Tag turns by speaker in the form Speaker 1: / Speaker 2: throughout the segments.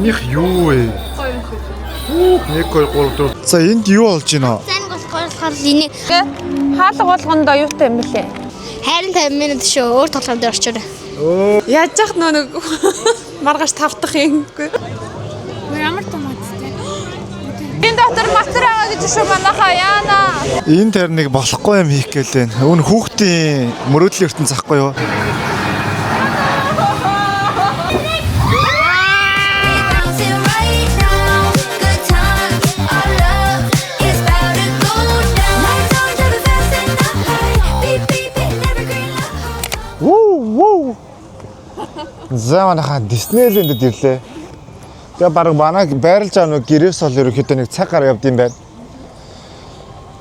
Speaker 1: Минийх юу вэ? Нэг гол гол. За энд юу болж байна?
Speaker 2: Сайн болохоор энийг
Speaker 3: хаалга болгонд оюутай юм бэлээ.
Speaker 2: харин 50 минут шүү өөр толгойд орчоор.
Speaker 3: Яаж яах нэг маргааш тавдах юмгүй.
Speaker 2: Ямар томаттэй.
Speaker 3: Энэ дотор матер байгаа гэж шүү манайхаа яана.
Speaker 1: Энэ тэрнийг болохгүй юм хийх гэлээ. Өвн хүүхдийн мөрөөдлийн ертөнц захгүй юу? Заманаха Диснейлендэд ирлээ. Тэгээ бараг банаг байрлаж байгаа нэг гэрээс бол ерөөхдөө нэг цаг гар явд юм байна.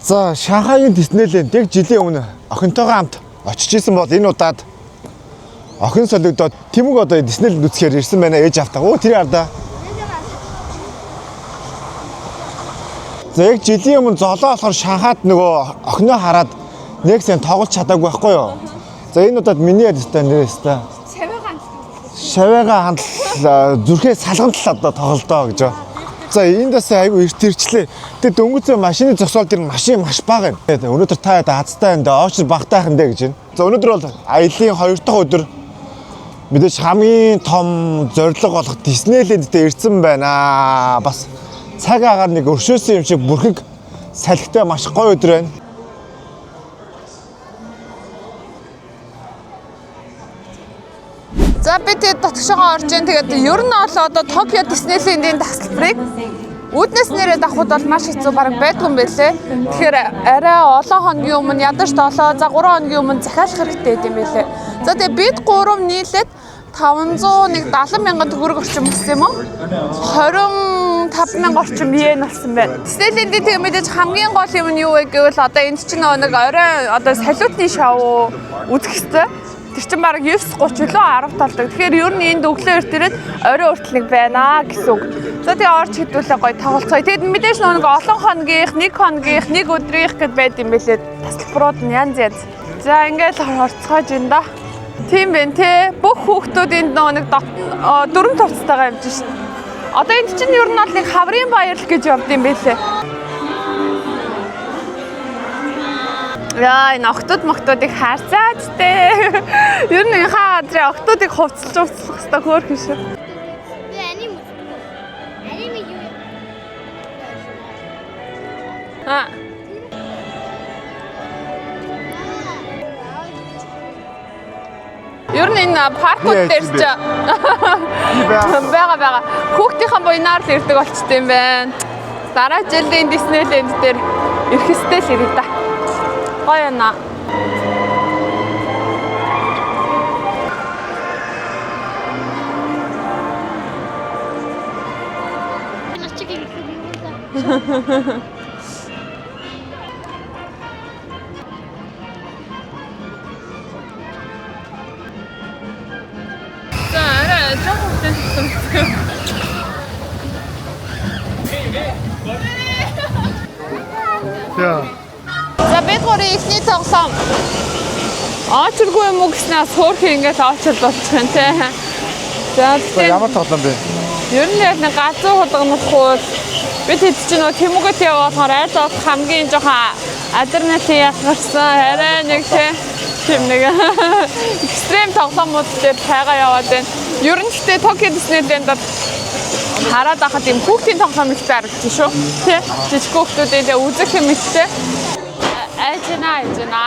Speaker 1: За Шанхайгийн Диснейленд яг жилийн өмнө охинтойгоо хамт очиж исэн бол энэ удаад охин солигдоод Тэмүг одоо Диснейленд үзэхээр ирсэн байна ээж автаа. Оо тэр ардаа. За яг жилийн өмнө золоо болохоор Шанхайд нөгөө охиноо хараад нэг сэн тоглож чадаагүй байхгүй юу? За энэ удаад миний ядтай нэрээстэй. Шавьяага хандлал зүрхээ салгантал одоо тоглолдоо гэж. За эндээс айгүй эрт ирчлээ. Тэгээд дөнгөцөө машины зогсоол дээр машин маш бага юм. Өнөөдөр та азтай энэ очир багтаах юм дэ гэж байна. За өнөөдөр бол аялын 2 дахь өдөр мэдээж хамгийн том зорилго болох Диснейленд ирсэн байна. Бас цаг агаар нэг өршөөсөн юм шиг бүрхэг салхитай маш гоё өдөр байна.
Speaker 3: За би тэгээд дотгошоо орж ийн тэгээд ер нь бол одоо Токио Диснейлендийн тасалбарыг үүднээс нэрээ давхад бол маш хэцүү бараг байдгүй юм байлээ. Тэгэхээр арай олон хоногийн өмнө ядаж 7 за 3 хоногийн өмнө захиалах хэрэгтэй юм байлээ. За тэгээд бид 3 нийлээд 570 мянган төгрөг орчим гэсэн юм уу? 25 мянга орчим йен болсон байна. Диснейлендийн тэгээд мэдээж хамгийн гол юм нь юу вэ гэвэл одоо энд чинь нэг орой одоо салютны шоу үзэх хэрэгтэй. Тэр чинь бараг 9:30 лөө 10 талдаг. Тэгэхээр ер нь энд өглөө эрт ирээд орой хүртэл нэг байна гэсэн үг. За тэгээ орж хэдүүлээ гоё тоглолцоо. Тэгээд мэдээж нэг олон хоногийнх, нэг хоногийнх, нэг өдрийнх гэд байд юм бэлээ. Тасалбарууд нь янз янз. За ингээл орцгоож ин да. Тийм байна те. Бүх хүүхдүүд энд нэг дөрөв турцтайгаа явж шин. Одоо энд чинь ер нь бол нэг хаврын баярл гэж явд юм бэлээ. Яа, энэ октодыг харцаач те. Ер нь хаа газрын октодыг хувцалж хэвээр хөөрхөн шүү.
Speaker 2: Би аним юу?
Speaker 3: Ер нь энэ паркууд дээр ч байгаа. Хүүхдийнхэн буйнаар л ирдэг болчтой юм байна. Дараа жилийн Диснейленд дээр ирэх ёстой л ирээ да. Гоё яана. За арай жоохон хэлсэн.
Speaker 1: За
Speaker 3: За бид гурийн ихний тоглоом. Очиргүй юм уу гэснээр хөөрхөн ингээд очил болчих юм те. За
Speaker 1: ямар тоглоом бэ?
Speaker 3: ер нь яг нэг газар хулгамжгүй бид хэд ч нөө Тэмүгэд яваахаар аль болох хамгийн жоохон альтернатив ялгарсан арай нэг тийм нэг экстрем тоглоомууд дээр тайгаа яваад байна. Ер нь гэхдээ Токио Диснейленд хараад байхад юм хүүхдийн тоглоом ихтэй харагдсан шүү. Тэ жижиг хүүхдүүдээ үзэх юм ихтэй. Айжна.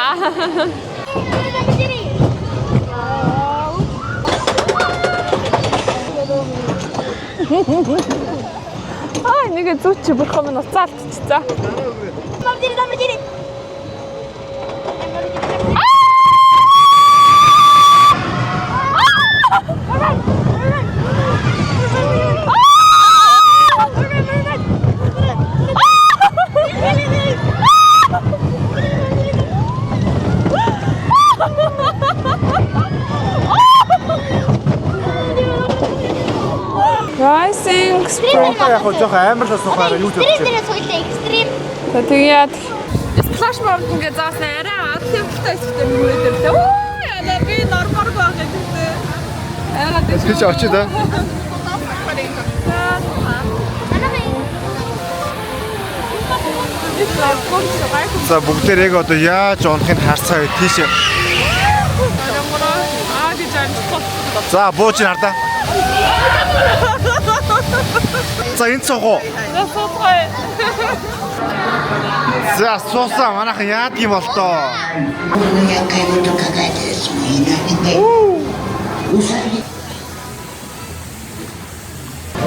Speaker 3: Ай, нэг зүч бүрхөө минь уцаалтчихсан.
Speaker 2: Намдири.
Speaker 3: Rising
Speaker 1: яг жоох амар л сухаараа юу
Speaker 2: Экстрим дээр соёлоо экстрим.
Speaker 3: тэгээд сплаш мод ингээ заасан арай активтай систем юм дээр тэ. Оо яна би нормал байх гэдэг.
Speaker 1: Тэгж очиж да. За бүгдээрээ одоо яаж унахыг харцгаа тийшээ. За бууж ин хардаа. За энэ цохоо. За суусаа манайхан яадаг юм бол тоо.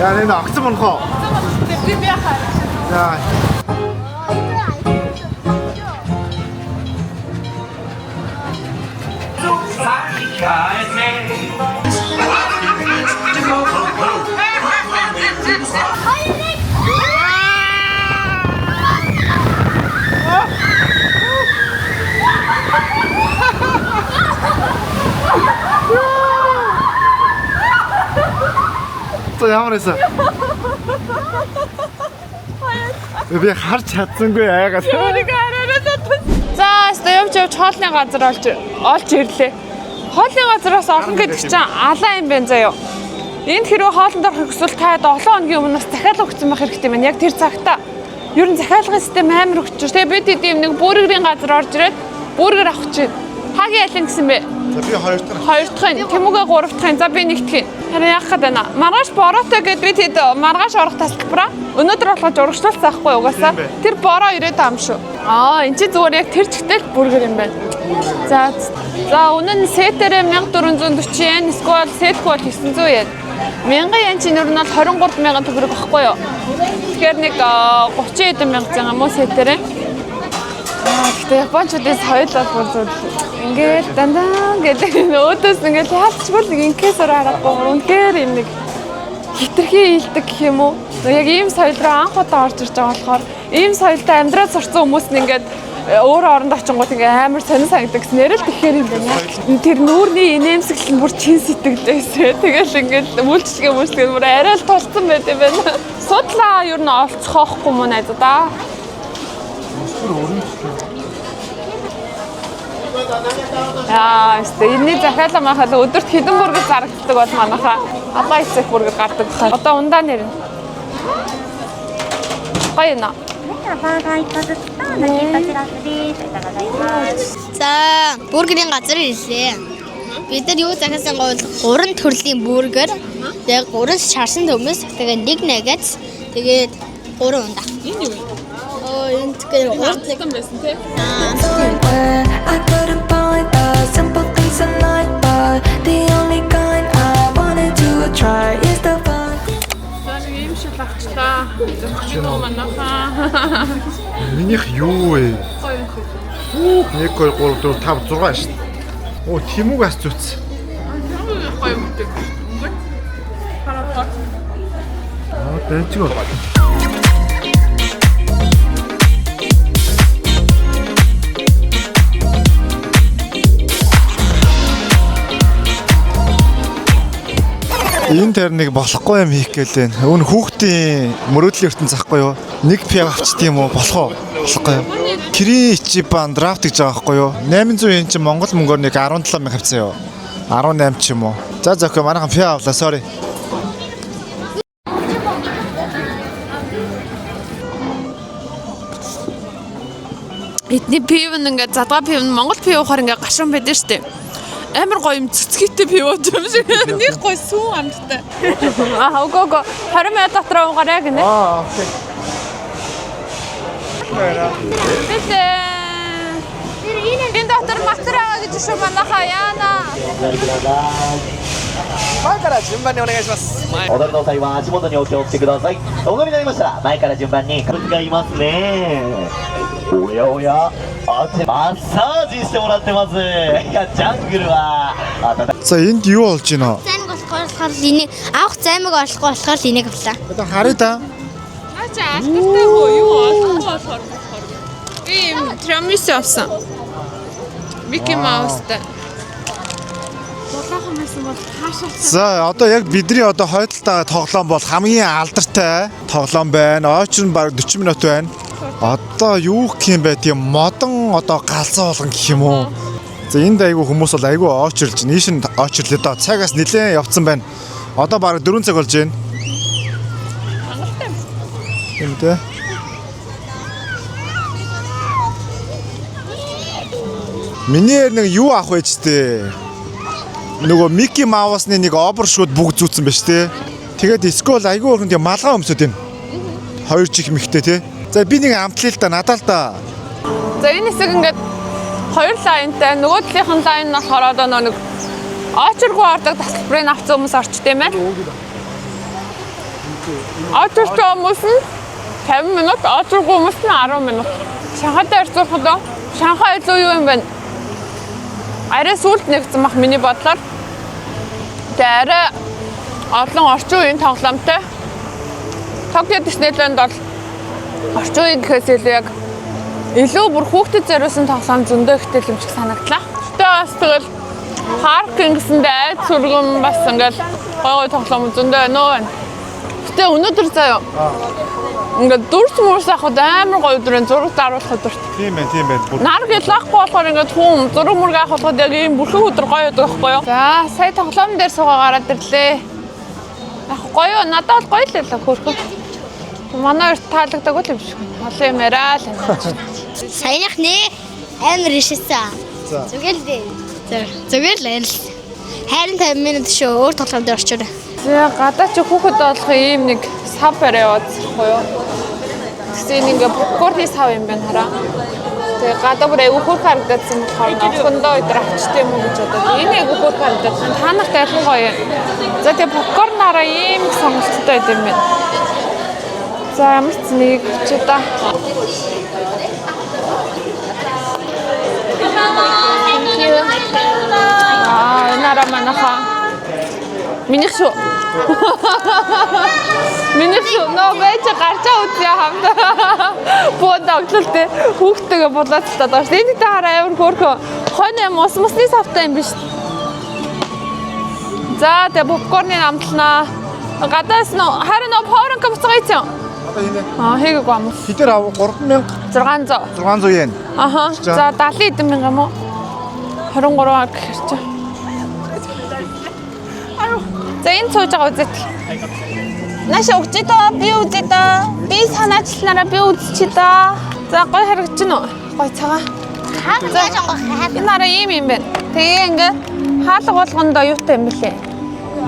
Speaker 1: Яа нэ агцсан монхоо.
Speaker 3: Би яхаа.
Speaker 1: За За ямар байсан? Би харж чадсангүй яагаад.
Speaker 3: За, явж хоолны газар олж ирлээ. Хоолны газараас олно гэдэг чинь алаа юм байна заяа. Энд хэрвээ хоолнд орох эсвэл та 7 хоногийн өмнөөс захиалга өгсөн байх хэрэгтэй байна. Яг тэр цагта. Ер нь захиалгын систем амар өгч. Тэгээ бид эдийн нэг бүргэрийн газар орж ирээд бүргэр авах чинь. Хагийн ялын гэсэн бэ?
Speaker 1: За би 2 дахь.
Speaker 3: 2 дахь, Тэмүүгээ 3 дахь, за би 1 дахь. Харин яах гээд байна. Маргааш бороотой гэд би тэд маргааш орох тасалбараа өнөөдөр болгож урагшлуулсан байхгүй угаасаа. Тэр бороо ирээд байгаа юм шүү. Энэ чи зүгээр яг тэр чигтэл бүргэр юм байна. За үнэн нь сетэрээ 1440 yen, эсвэл сетгүй бол 900 yen. 1000 yen чинь ер нь бол 23,000 төгрөг байхгүй юу? Тэгэхээр нэг 30 хэдэн мянга зан юм уу сетэрээ. Гэхдээ японочдын соёл бол бүр зөв. Ингээд дандаа гэдэг өөдөөс ингээд яалтчгүй нэг инкесээр харахгүй үнээр юм нэг хитрхи илдэг гэх юм уу. Яг ийм соёл руу анх удаа орж ирж байгаа болохоор ийм соёлтой амьдраад сурсан хүмүүс нь ингээд өөрөө оронд очингууд ингээд амар сонир санагдаг гэсэн нэрэл тэгэхээр юм байна. Тэр нүүрний инээмсэглэл нь бүр чин сэтгэлдээсээ. Тэгэл ингээд үйлчлэгээ бүр арай л тулцсан байт юм байна. Судлаа ер нь олцохоохгүй мөн найзаа. Энэний захиалга махал өдөрт хэдэн бүргэр зарагддаг бол манайхаа алгаа эцэг бүргэр гардаг бахаа. Одоо ундаа нэр нь. Гоё нэ.
Speaker 2: За, бургерийн газар ирлээ. Бид нар юу захиасан бол 3 төрлийн бургер, яг 3 шарсан төмөс, тэгээ нэг наггетс, тэгээд 3 ундаа.
Speaker 3: Энэ юу вэ?
Speaker 2: Энэ тэгэхээр
Speaker 3: Урдсан байсан тий.
Speaker 4: I couldn't find the simple things in life, but the only kind I wanted to try is the fun.
Speaker 3: Нэг юм шиг лагчлаа. Зөвхөн манайхаа.
Speaker 1: Минийх юу вэ? 1 2 3 4 5 6 шүү дээ. Оо Тэмүүгээс зүц.
Speaker 3: Гоё юм дээ. Хараа.
Speaker 1: Тэнцгүй. Энэ тэр нэг болохгүй юм хийх гэлээ. Өн хүүхдийн мөрөөдлийн ертөнц захгүй юу? Нэг пиа авчт юм уу? Болохгүй юу? Кри Ичибан драфт гэж байгаа байхгүй юу? 800 yen чинь Монгол мөнгөөр нэг 17,000 авцсан юу? 18 ч юм уу? За зөвхөн манайхан пиа авлаа, sorry.
Speaker 3: Эдний пив ингээд задгаа пив Монгол пив ухаар ингээд гашуун байдаг штеп. Амар гоё юм цэцгийтэй пив ууж юм шиг. Нэг гоё сүүн амттай. Үгүй 20 минут дотор уугаарай гинэ.
Speaker 1: Окей.
Speaker 3: Энэ дотор матер байгаа гэж шүү манайхаа яана.
Speaker 5: 前から順番にお願いします。踊りの際は足元にお気をつけください。踊りになりましたら前から順番に歌がいますね。おやおや、マッサージしてもらってます。いやジャングルは温かい。
Speaker 1: За энд юу болж байна?
Speaker 2: займаг болохоор энийг авах займаг олохгүй болохоор энийг авлаа.
Speaker 1: Одоо харъя да.
Speaker 3: Ача алдартай хөө юу олохгүй болохоор. Би трамис авсан. Мики Маустай. Болоохон байсан бол хаашаа.
Speaker 1: За одоо яг бидний одоо хойдолтой тоглоом бол хамгийн алдартай тоглоом байна. Ойч нь баг 40 минут байна. Одоо юу гэх юм бэ? Тийм модон одоо галзуу болгон гэх юм уу? За энд айгүй хүмүүс бол айгүй очирлж байна. Ийш нь очирлээ доо. Цагаас нэлээд явцсан байна. Одоо баг 4 цаг болж байна.
Speaker 3: Хангалттай.
Speaker 1: Тийм дээ. Миний нэг юу авах вэ ч тээ. Нөгөө Мики Маусны нэг обер шууд бүгд зүүцсэн байж тээ. Тэгээд скол айгүй өрхөнд малгай өмсөд юм. 2 чих мэгтэй тий. За би нэг амтлаа л да надаа л да.
Speaker 3: За энэ хэсэг ингээд 2 лайнтай нөгөө талынхан лайн нь болохоор одоо нэг очиргүй ордог тасалбарыг авсан хүмүүс орчтой юм байна. Очирч хүмүүс нь 50 минут, очиргүй хүмүүс нь 10 минут. Шанхайтай харьцуулахад Шанхай илүү юу юм бэ? Арай сүлд нэгдсэн бах миний бодлоор. Тэгээ арай олон орчин үеийн тоглоомтой. Токио Диснейленд бол орчин үеийн гэхээс илүү яг илүү бүр хүүхдэд зориулсан тоглоом зөндөө ихтэй юм шиг санагдлаа. Гэтэ бас тэгэл паркинг гэсэндээ айд сүргэн бас ингээл гой тоглоом зөндөө байна. Гэтэ өнөөдөр заяа. Ингээд дүрс мөрс авахд амар гоё өдрийн зураг даруулах өдөрт.
Speaker 1: Тийм байна.
Speaker 3: Нар гэлахгүй болохоор ингээд хүн зураг мөрг авах болгоод яг ийм бүрхэн өдөр гоё өдөр байхгүй юу? За, сая тоглоом дээр суугаа гараад ирлээ. Яг гоё надад бол гоё л байлаа хөөрхөн. Манай өрт таалагддаг л юм шиг. Олон юм яриа л юм.
Speaker 2: Саяных нэ амар ишсэн. Зүгээр л дээ. Зүгээр л ярил. Харин 50 минут шүү өөр тоглоом дээр орчоор.
Speaker 3: За, гадаа чи хүүхэд болох ийм нэг сав барай яваадсахгүй юу? Тэгсэн ингээ попкорны сав юм байна хараа. Тэгээ гадаа бүр айгүй хөөрхөн харагдсан болохоор нөхөндөө өдөр авчтай юм уу гэж бодоод энэ айгүй хөөрхөн харагдсан. Та нарт айлын гоё юм. За тэгээ попкорнаараа ийм их сонголттой байд юм байна. За ямар ч нэг чи да. Нара манаха. Минийх шүү. Минийх шүү. Нөө байж гарчаа үзье хамтаа. Бод оглолтой хүүхдтэйгээ булаацлаад байна. Энд та хараа амар хөөрхөн. Хойно юм усны савтай юм биш. За тэгээ попкорны амтлнаа. Гадаас нөө харин нөө павернка буцаагаицсан.
Speaker 1: Одоо хийнэ.
Speaker 3: Хийгээгүй юм.
Speaker 1: Хитэр 3600
Speaker 3: 600.
Speaker 1: yen.
Speaker 3: Аха. За 70 эдэн мянга юм уу? 23 гэхэр чи. За энэ цууж байгаа үзet. Наша өгч дөө би үзээ дөө. Би санаачлаараа би үзчихээ дөө. За гой харагдаж байна уу? Гой цагаан. Энэ араа ийм юм байна. Тэгээ ингээ хаалга болгондоо юутай юм бэлээ?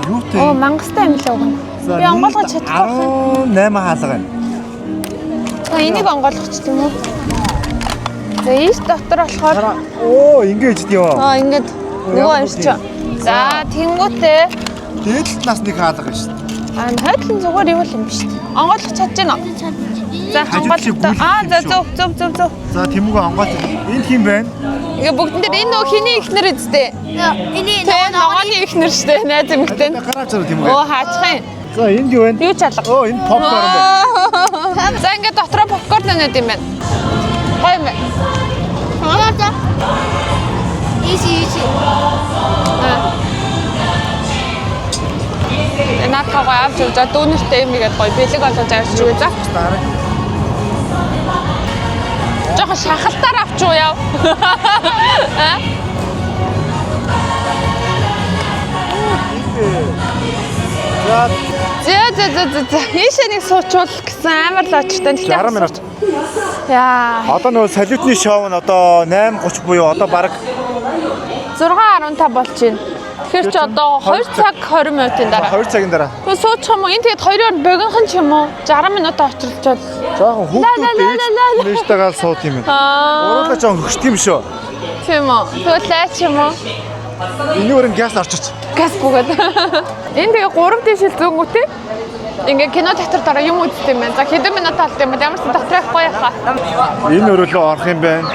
Speaker 1: Юутай?
Speaker 3: Оо мангастай юм лээ өгнө. Би онгойлгож чадахгүй.
Speaker 1: 18 хаалга байна.
Speaker 3: За энийг онгойлгоч тийм үү? За ийш дотор болохоор
Speaker 1: Оо ингэж дээ.
Speaker 3: аа ингээд нөгөө ирч. За тэнгүүтээ
Speaker 1: дээдлэлт нас нэг хаалга шүү дээ.
Speaker 3: Хайдлын зүгээр юу юм биш үү? Онгойлгох чадж байна уу? За онгойлгох. За зөв.
Speaker 1: За тэмүүгээ онгойлж. Энд хин байна?
Speaker 3: Ингээ бүгдэн дээр энэ нөө хиний ихнэр үсттэй.
Speaker 2: Эний
Speaker 3: Ногооны ихнэр штэ найз эмэгтэй.
Speaker 1: Гараач зураг тэмүүгээ.
Speaker 3: Оо хаачих юм.
Speaker 1: За энд юу байна?
Speaker 3: Юу ч алга.
Speaker 1: Оо энэ попкорн байна.
Speaker 3: За ингээ дотроо попкорн нэнэд юм байна. Гоё юм байна.
Speaker 2: Easy.
Speaker 3: Наадхаа гоё авч явж байгаа дүүнэртэй юм игээд гоё бэлэг олгож авч юу за. Жохо шахалтаар авч уу яв. За. Ийшээ нэг суучвал гэсэн амар л очтой.
Speaker 1: 60 минут.
Speaker 3: Яа.
Speaker 1: Одоо нөгөө салютны шоу нь одоо 8:30 буюу одоо баг
Speaker 3: 6:15 болж байна. Тэгэхээр чи одоо 2 цаг 20 минутын дараа.
Speaker 1: 2 цагийн дараа.
Speaker 3: Тэгвэл суучих юм уу? Энэ тэгээд 2-оор богинохон ч юм уу? 60 минут очрлчод.
Speaker 1: Жоохон хүүхдүүд нээжтэйгээ сууд юм байна. Уруулаа жоохон хөшт юм шүү.
Speaker 3: Тийм үү? Тэгвэл лайч юм уу?
Speaker 1: Энэ өрн газ орчирч.
Speaker 3: Газ бүгээд. Энэ тэгээ 3 дэшил зөнгөтэй. Ингээ кино театр дараа юм үздэг юм байна. За хэдэн минут талт юм бэ? Ямар ч дотроо явахгүй яхаа.
Speaker 1: Энэ өрөөлөө орох юм байна.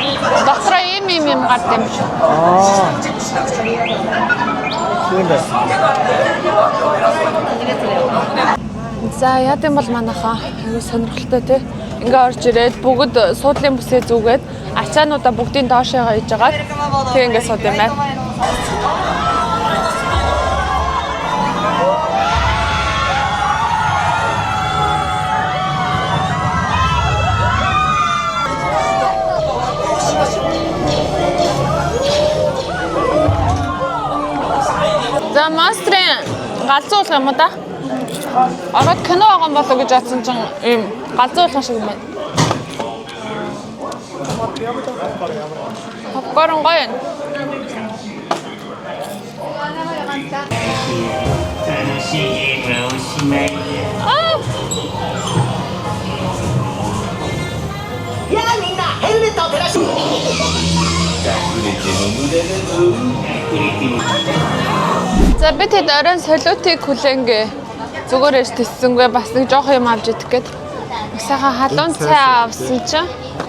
Speaker 3: Дотроо юм гард юм шүү.
Speaker 1: Тийм байна.
Speaker 3: За яа гэм бол манайхаа аюу сонирхолтой тий. Ингээ орж ирээд бүгд суудлын бүсээ зүгээд ачаануудаа бүгдийн доошоо хийж агаад тэг ингээ сууд юм байна. За мастрын галзуулах юм уу да? Ороод кино байгаа юм болоо гэж бодсон чинь ийм галзуулах шиг юм байна. Попкорн гоё юм. За би тэд оройн солиотыг хүлээнгээ. Зүгээр ээж тэссэнгүй бас нэг жоох юм авч идэх гээд. Сайхан халуун цай авсан чинь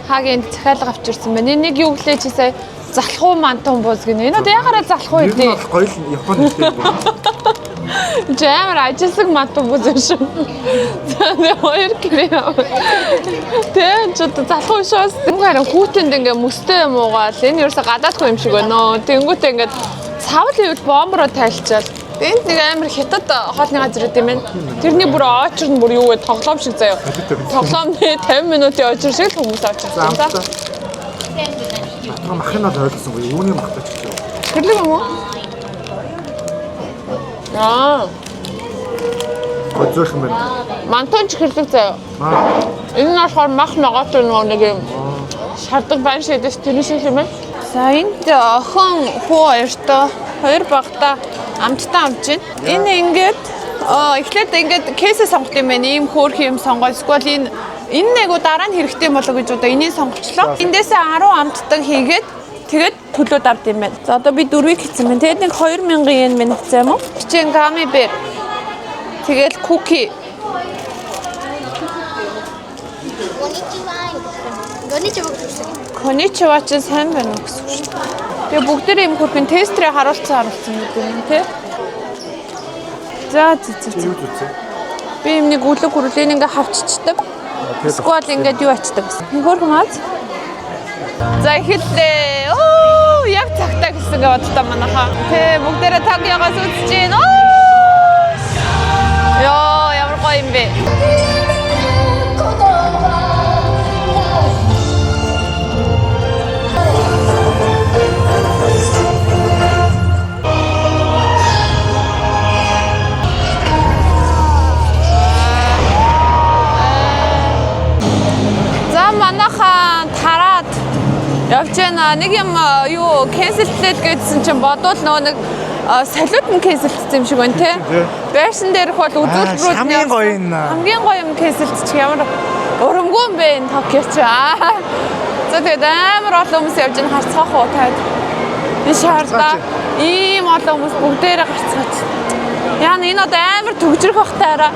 Speaker 3: хагийн захиалга авчирсан байна. Нэг юу гэлээ чи сая залхуу мантан бууз гинэ. Энэ одоо ягараа залхуу идэв.
Speaker 1: Гоё л Японд хэлдэг.
Speaker 3: Жамар ажиллаг мантан бууз юм шүү. За хоёр гэрээ. Тэ ч одоо залхуу шоос. Харин хүүтэнд ингээ мөстэй юм уугаал. Энэ ерөөсө гадаадгүй юм шиг байна. Тэнгүүтээ ингээ цавл ивэл бомброо тайлчаал. Энд нэг амар хятад хоолны газар гэдэг юм байна. Тэрний бүр очир нь бүр юу вэ? Тоглоом шиг заяа. Тоглоомны 50 минутын очир шиг хүмүүс очирсан. За.
Speaker 1: Махын бол ойлгосонгүй. Юуны махтай ч гэж.
Speaker 3: Тэрлэг юм уу?
Speaker 1: Гозоох юм байна.
Speaker 3: Мантон ч хэрлэг заяа. Энэ нь болохоор мах ногоотой нэг юм шардаг байн шидэс тэрний шиг юм байна. За энд охин хүү хоёртой хоёр багтаа амттай амж байна. Энэ ингээд эхлээд ингээд кейсээ сонгох юм байна. Ийм хөөрх юм сонгоо. Эсвэл энэ нэг дараа нь хэрэгтэй болоо гэж одоо энийг сонгочлоо. Эндээсээ 10 амттаг хийгээд тэгээд төлөөд авд юм байна. За одоо би 4-ийг хийсэн байна. Тэгээд нэг 2000 yen мэн хийсэн юм уу? Бичэн гами бэр. Тэгээд куки. Коничева ч сайн байна гэсэн үг шүү дээ. Тэгээ бүгдээрээ юм хөрхөн тестрээ харуулсан гэдэг юм тий. За. Би юм нэг үлэг хүрлийг ингээ хавччихдаг. Эсвэл ингээд юу ачдаг гэсэн. Хөрхөн маз. За эхэллээ. Оо, яг цагтаа гэсэн гэ боддоо манайхаа. Тэ бүгдээрээ Токиогоос үзэж гин. Йоо, ямар гоё юм бэ. Манайхаа тараад явж байна. Нэг юм юу кэнселлээд гэдсэн чинь бодвол нөгөө нэг салют нь кэнселдсэн юм шиг байна те. Байшин дээрх бол үзүүлбэрүүд
Speaker 1: хамгийн гоё юм.
Speaker 3: Хамгийн гоё юм кэнселдчих ямар урамгүй юм бэ энэ Токио чи. За тэгээд амар олон хүмүүс явж байгаа харцгаах уу таад. Би шаардаа ийм олон хүмүүс бүгдээрээ гарцгаач. Яна энэ одоо амар төгжрөх бахтай араа.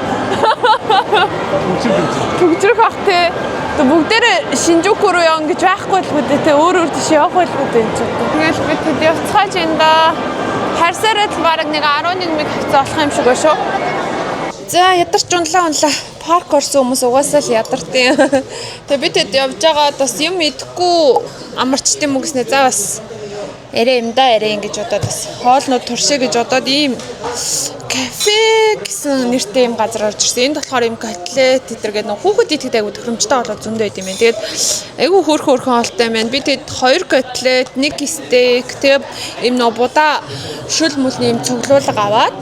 Speaker 3: Төгжрөх бах те. Бүгдээрээ Шинжуку руу явна гэж байхгүй л үү те өөр тийш явах байлгүй дээ энэ ч. Тэгэл би тэд явцгааж энэ да харсараад бараг нэг 11 мэг хавцаа болох юм шиг ба шүү. За ядарч унлаа. Парк орсон хүмүүс угаасаа л ядартын. Тэгээ би тэд явж байгаа бас юм идэхгүй амарчт юм уу гэснээр за бас арай юм да арай ингэж бодоод бас хоолнууд туршээ гэж бодоод ийм кафе гэсэн нэртэй юм газар орж ирсэн. Энд болохоор юм котлет тэдэргээд нэг хүүхэд идэхэд айгу төхөөрөмжтэй болоод зөндөө байд юм байна. Тэгээд айгу хөөрхөн хоолтой юм байна. Би тэгэд 2 котлет, 1 стейк, тэгээд юм нөө будаа шүл мүлний юм цуглуулга аваад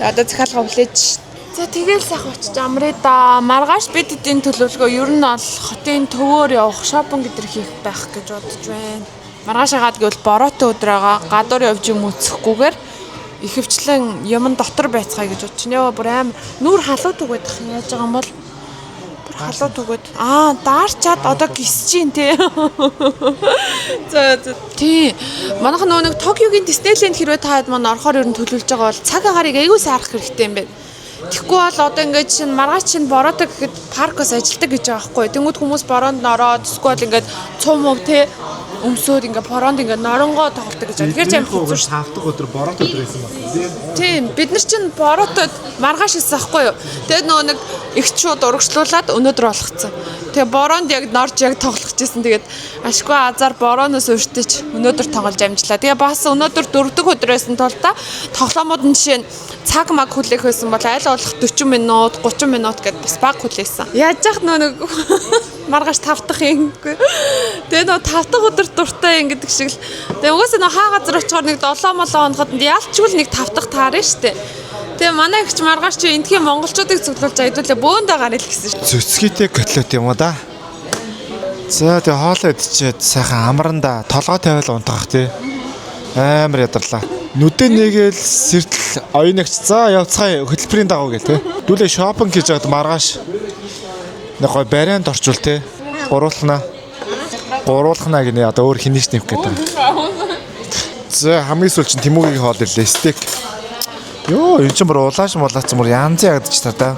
Speaker 3: одоо захиалга хүлээж. За тэгэл сайхан очиж амраа да. Маргааш бид эдийн төлөвлөгөө ер нь бол хотын төвөөр явах шопинг гэдэр хийх байх гэж бодож байна. Маргааш хагаад гэвэл бороотой өдөр байгаа. Гадуур явж юм үсэхгүйгээр ихэвчлэн юм дотор байцгаая гэж бодож байна. Бүр аим нүур халуут өгöd яаж байгаа юм бол бүр халуут өгöd. Даарчаад одоо гисэж гин тий. За тий. Манайх нэг Токиогийн Диснейленд хэрвээ таад маань орохоор ер нь төлөвлөж байгаа бол цаг агаарыг аягүй саарах хэрэгтэй юм байна. Тэгэхгүй бол одоо ингээд чинь маргааш чинь бороотой гэхэд паркос ажилдаг гэж байгаа байхгүй. Тэнгүүд хүмүүс бороонд нороод эсвэл ингээд цум мөв тий өмсөд ингээ бороонд ингээ норонгоо тоглолдог гэж. Тэгэхээр ч юм хэцүү шүү.
Speaker 1: Тавтаг өдөр бороод өдөр байсан байна.
Speaker 3: Тийм, бид нар чинь бороотод маргааш хийсэн байхгүй юу? Тэгээд нөгөө нэг их шууд урагшлуулад өнөөдөр болгоцсон. Тэгээ бороонд яг норж яг тоглох гэжсэн. Тэгээд ашгүй азар борооноос өөртөөч өнөөдөр тоглож амжлаа. Тэгээ бас өнөөдөр 4 дахь өдөр байсан тул та тоглоомууд нь жишээ нь цаг маг хүлээх байсан бол аль болох 40 минут, 30 минут гэдээ бас баг хүлээсэн. Яаж яах нэг маргааш 5 дахь юмгүй. Тэгээ нөгөө 5 дахь өдөр дуртай юм гэдэг шиг л. Тэгээ угаасаа нөгөө хаа газар очихоор нэг 7-7 хоногод ялчгүй нэг 5 дахь таарна штэ. Тэгээ манай ихч маргааш чи эндхийн монголчуудыг цуглуулж айдуулаа бөөндөө гараа л гэсэн шүү.
Speaker 1: Цэцгийтэй котлет юм уу да? За тэгээ хоолоо идчихэд сайхан амранда толгой тавиал унтах тий. Амар ядарлаа. Нүдэн нэгээл сэртэл оюунагч за явцгаая хөтөлбөрийн дагуу гэл тий. Дүүлээ шопинг хийж байгаад маргааш нэг гой барианд орчвол тий. Гуруулхна гинэ одоо өөр хинийч нэмэх гээд байгаа. За хамгийн сүүл чинь Тэмүүгийн хоол ирлээ стейк. Йоо энэ чинь бүр улааш мулаацсан бүр янз ягдчих та да.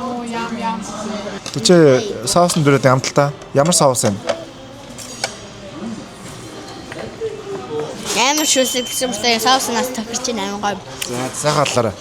Speaker 1: Тэгэ соусны дүрээд амталтаа. Ямар соус юм?
Speaker 2: Амар шүлсэг гэсэн босоо соус нас тохирч амар гоё.
Speaker 1: За сайхан аллаарай.